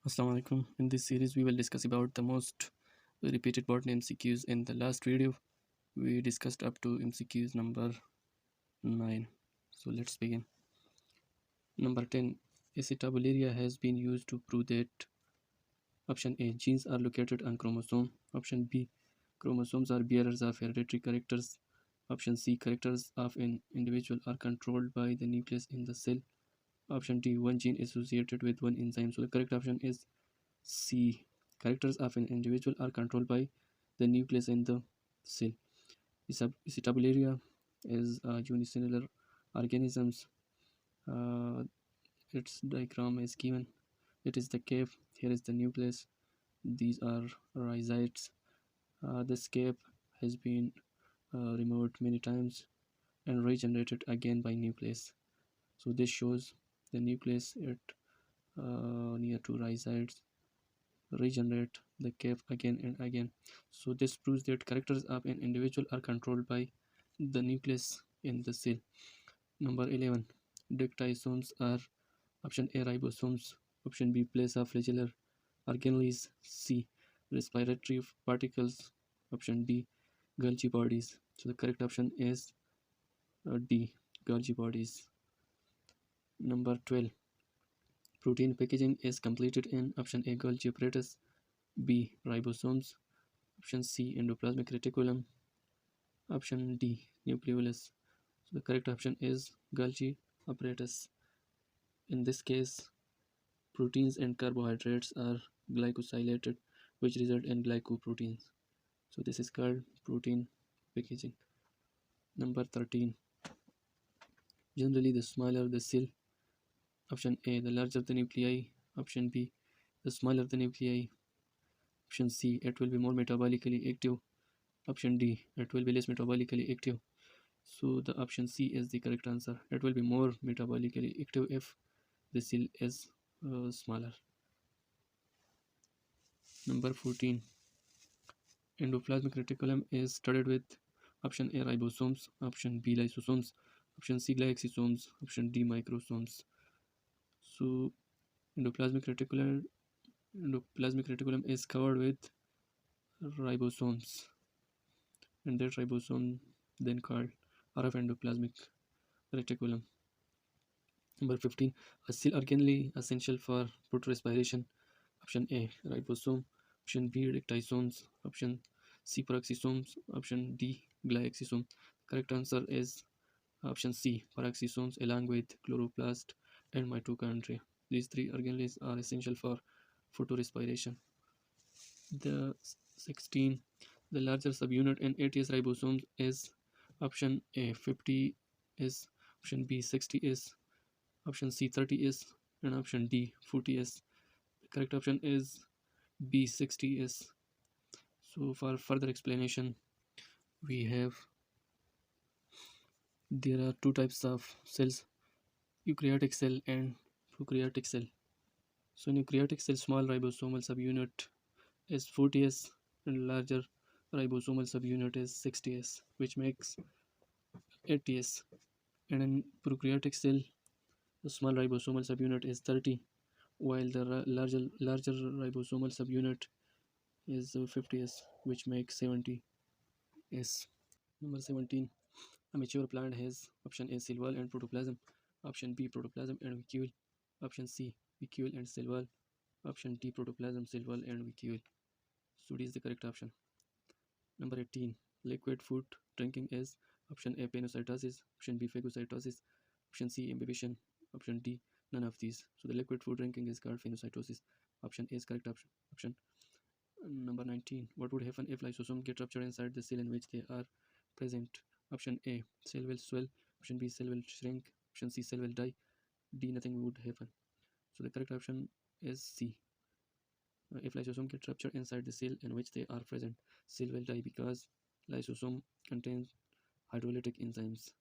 Assalamu alaikum. In this series, we will discuss about the most repeated botany MCQs. In the last video, we discussed up to MCQs number 9. So let's begin. Number 10. Acetobularia has been used to prove that option A. Genes are located on chromosome. Option B. Chromosomes are bearers of hereditary characters. Option C. Characters of an individual are controlled by the nucleus in the cell. Option D. One gene associated with one enzyme. So the correct option is C. Characters of an individual are controlled by the nucleus in the cell. Acetobularia is a unicellular organisms. Uh, its diagram is given. It is the cave. Here is the nucleus. These are rhizoids. This cave has been removed many times and regenerated again by nucleus. So this shows the nucleus at near to rhizoids regenerate the cave again and again. So this proves that characters of an individual are controlled by the nucleus in the cell. Number 11. Dictysomes are option A ribosomes, option B place of flagellar organelles, C respiratory particles, option D Golgi bodies. So the correct option is D Golgi bodies. Number 12. Protein packaging is completed in option A Golgi apparatus, B ribosomes, option C endoplasmic reticulum, option D nucleolus. So the correct option is Golgi apparatus. In this case, proteins and carbohydrates are glycosylated, which result in glycoproteins. So this is called protein packaging. Number 13. Generally, the smaller the cell, option A, the larger the nuclei, option B, the smaller the nuclei, option C, it will be more metabolically active, option D, it will be less metabolically active. So the option C is the correct answer. It will be more metabolically active if the cell is smaller. Number 14. Endoplasmic reticulum is studded with option A ribosomes, option B lysosomes, option C glycosomes, option D microsomes. So endoplasmic reticulum is covered with ribosomes, and that ribosome then called are of endoplasmic reticulum. Number 15. A cell organelle essential for food respiration. Option A ribosome, option B dictysomes, option C peroxisomes, option D glycosome. Correct answer is option C peroxisomes along with chloroplast and mitochondria. These three organelles are essential for photorespiration. The 16. The larger subunit in ATS ribosomes is option A 50S, option B 60S, option C 30S, and option D 40S. The correct option is B 60S. So for further explanation, we have there are two types of cells, eukaryotic cell and prokaryotic cell. So in eukaryotic cell, small ribosomal subunit is 40S and larger ribosomal subunit is 60S, which makes 80S. And in prokaryotic cell, the small ribosomal subunit is 30, while the larger ribosomal subunit is 50S, which makes 70S. Number 17. A mature plant has option A cell wall and protoplasm, option B protoplasm and vacuole, option C vacuole and cell wall, option D protoplasm, cell wall and vacuole. So D is the correct option. Number 18. Liquid food drinking is option A panocytosis, option B phagocytosis, option C imbibition, option D none of these. So the liquid food drinking is called phagocytosis. Option A is correct option. Number 19. What would happen if lysosome get ruptured inside the cell in which they are present? Option A, cell will swell, option B, cell will shrink, option C, cell will die, D, nothing would happen. So the correct option is C. If lysosome gets ruptured inside the cell in which they are present, cell will die because lysosome contains hydrolytic enzymes.